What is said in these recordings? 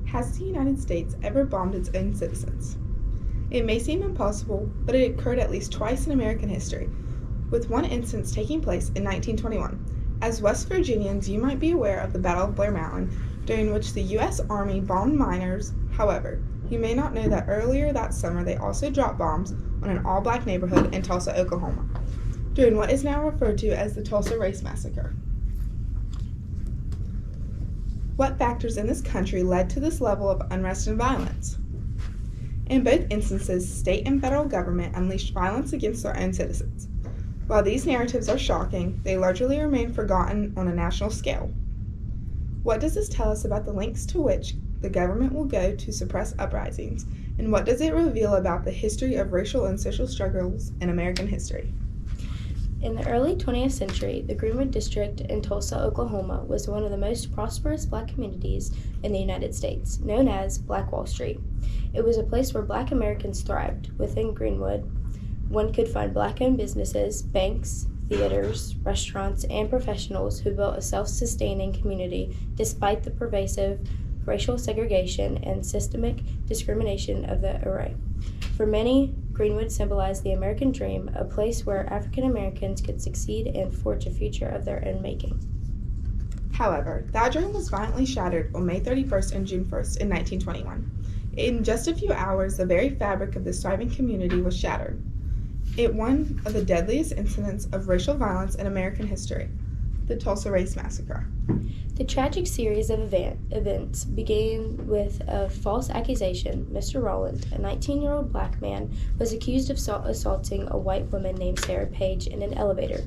Has the United States ever bombed its own citizens? It may seem impossible, but it occurred at least twice in American history, with one instance taking place in 1921. As West Virginians, you might be aware of the Battle of Blair Mountain, during which the U.S. Army bombed miners. However, you may not know that earlier that summer they also dropped bombs on an all-black neighborhood in Tulsa, Oklahoma, during what is now referred to as the Tulsa Race Massacre. What factors in this country led to this level of unrest and violence? In both instances, state and federal government unleashed violence against their own citizens. While these narratives are shocking, they largely remain forgotten on a national scale. What does this tell us about the lengths to which the government will go to suppress uprisings, and what does it reveal about the history of racial and social struggles in American history? In the early 20th century, the Greenwood District in Tulsa, Oklahoma was one of the most prosperous black communities in the United States, known as Black Wall Street. It was a place where black Americans thrived. Within Greenwood, one could find black-owned businesses, banks, theaters, restaurants, and professionals who built a self-sustaining community despite the pervasive racial segregation and systemic discrimination of the era. For many, Greenwood symbolized the American dream, a place where African Americans could succeed and forge a future of their own making. However, that dream was violently shattered on May 31st and June 1st in 1921. In just a few hours, the very fabric of this thriving community was shattered. It one of the deadliest incidents of racial violence in American history, the Tulsa Race Massacre. The tragic series of events began with a false accusation. Mr. Rowland, a 19-year-old black man, was accused of assaulting a white woman named Sarah Page in an elevator.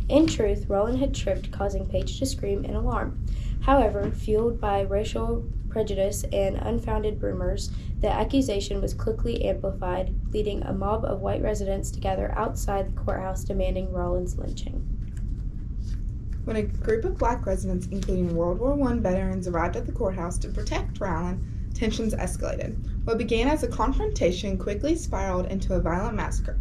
In truth, Rowland had tripped, causing Page to scream in alarm. However, fueled by racial prejudice and unfounded rumors, the accusation was quickly amplified, leading a mob of white residents to gather outside the courthouse demanding Rowland's lynching. When a group of black residents, including World War I veterans, arrived at the courthouse to protect Rowland, tensions escalated. What began as a confrontation quickly spiraled into a violent massacre.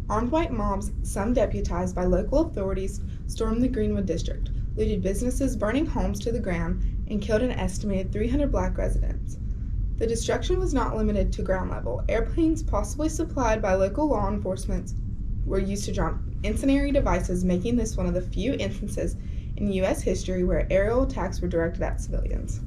Armed white mobs, some deputized by local authorities, stormed the Greenwood district, looted businesses, burning homes to the ground, and killed an estimated 300 black residents. The destruction was not limited to ground level. Airplanes, possibly supplied by local law enforcement, were used to drop incendiary devices, making this one of the few instances in U.S. history where aerial attacks were directed at civilians.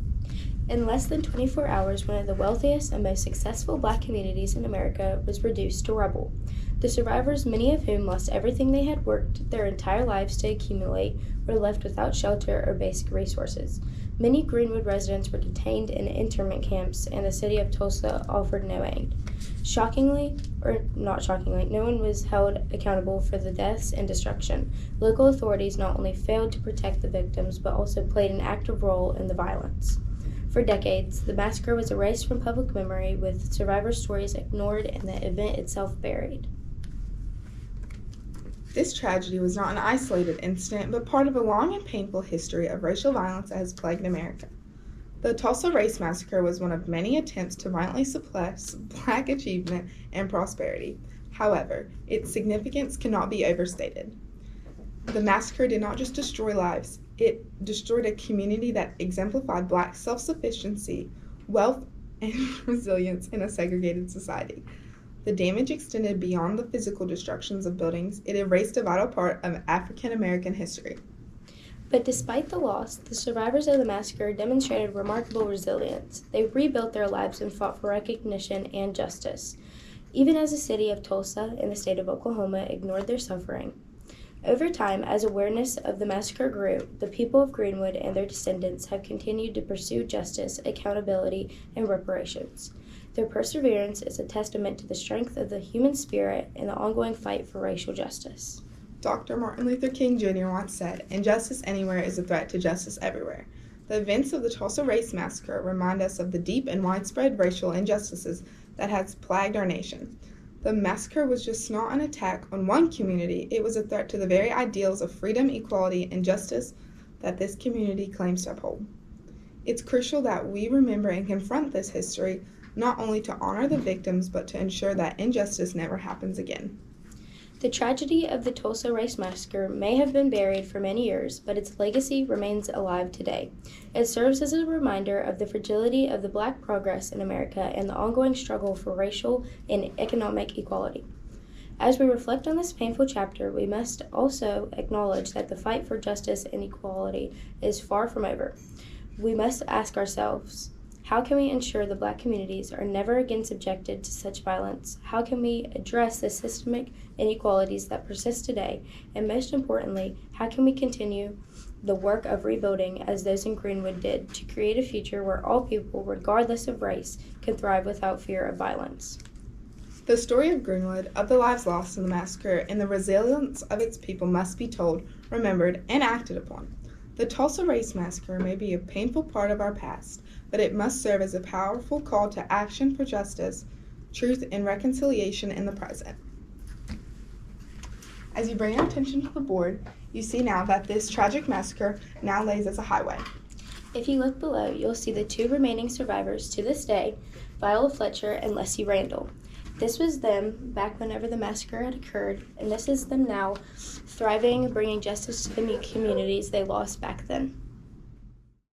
In less than 24 hours, one of the wealthiest and most successful black communities in America was reduced to rubble. The survivors, many of whom lost everything they had worked their entire lives to accumulate, were left without shelter or basic resources. Many Greenwood residents were detained in internment camps, and the city of Tulsa offered no aid. Shockingly, or not shockingly, no one was held accountable for the deaths and destruction. Local authorities not only failed to protect the victims, but also played an active role in the violence. For decades, the massacre was erased from public memory, with survivor stories ignored and the event itself buried. This tragedy was not an isolated incident, but part of a long and painful history of racial violence that has plagued America. The Tulsa Race Massacre was one of many attempts to violently suppress black achievement and prosperity. However, its significance cannot be overstated. The massacre did not just destroy lives, it destroyed a community that exemplified black self-sufficiency, wealth, and resilience in a segregated society. The damage extended beyond the physical destructions of buildings. It erased a vital part of African American history. But despite the loss, the survivors of the massacre demonstrated remarkable resilience. They rebuilt their lives and fought for recognition and justice, even as the city of Tulsa and the state of Oklahoma ignored their suffering. Over time, as awareness of the massacre grew, the people of Greenwood and their descendants have continued to pursue justice, accountability, and reparations. Their perseverance is a testament to the strength of the human spirit and the ongoing fight for racial justice. Dr. Martin Luther King Jr. once said, "Injustice anywhere is a threat to justice everywhere." The events of the Tulsa Race Massacre remind us of the deep and widespread racial injustices that has plagued our nation. The massacre was just not an attack on one community, it was a threat to the very ideals of freedom, equality, and justice that this community claims to uphold. It's crucial that we remember and confront this history, not only to honor the victims, but to ensure that injustice never happens again. The tragedy of the Tulsa Race Massacre may have been buried for many years, but its legacy remains alive today. It serves as a reminder of the fragility of the Black progress in America and the ongoing struggle for racial and economic equality. As we reflect on this painful chapter, we must also acknowledge that the fight for justice and equality is far from over. We must ask ourselves, how can we ensure the Black communities are never again subjected to such violence? How can we address the systemic inequalities that persist today? And most importantly, how can we continue the work of rebuilding as those in Greenwood did to create a future where all people, regardless of race, can thrive without fear of violence? The story of Greenwood, of the lives lost in the massacre, and the resilience of its people must be told, remembered, and acted upon. The Tulsa Race Massacre may be a painful part of our past, but it must serve as a powerful call to action for justice, truth, and reconciliation in the present. As you bring your attention to the board, you see now that this tragic massacre now lays as a highway. If you look below, you'll see the two remaining survivors to this day, Viola Fletcher and Leslie Randall. This was them back whenever the massacre had occurred, and this is them now thriving, bringing justice to the communities they lost back then.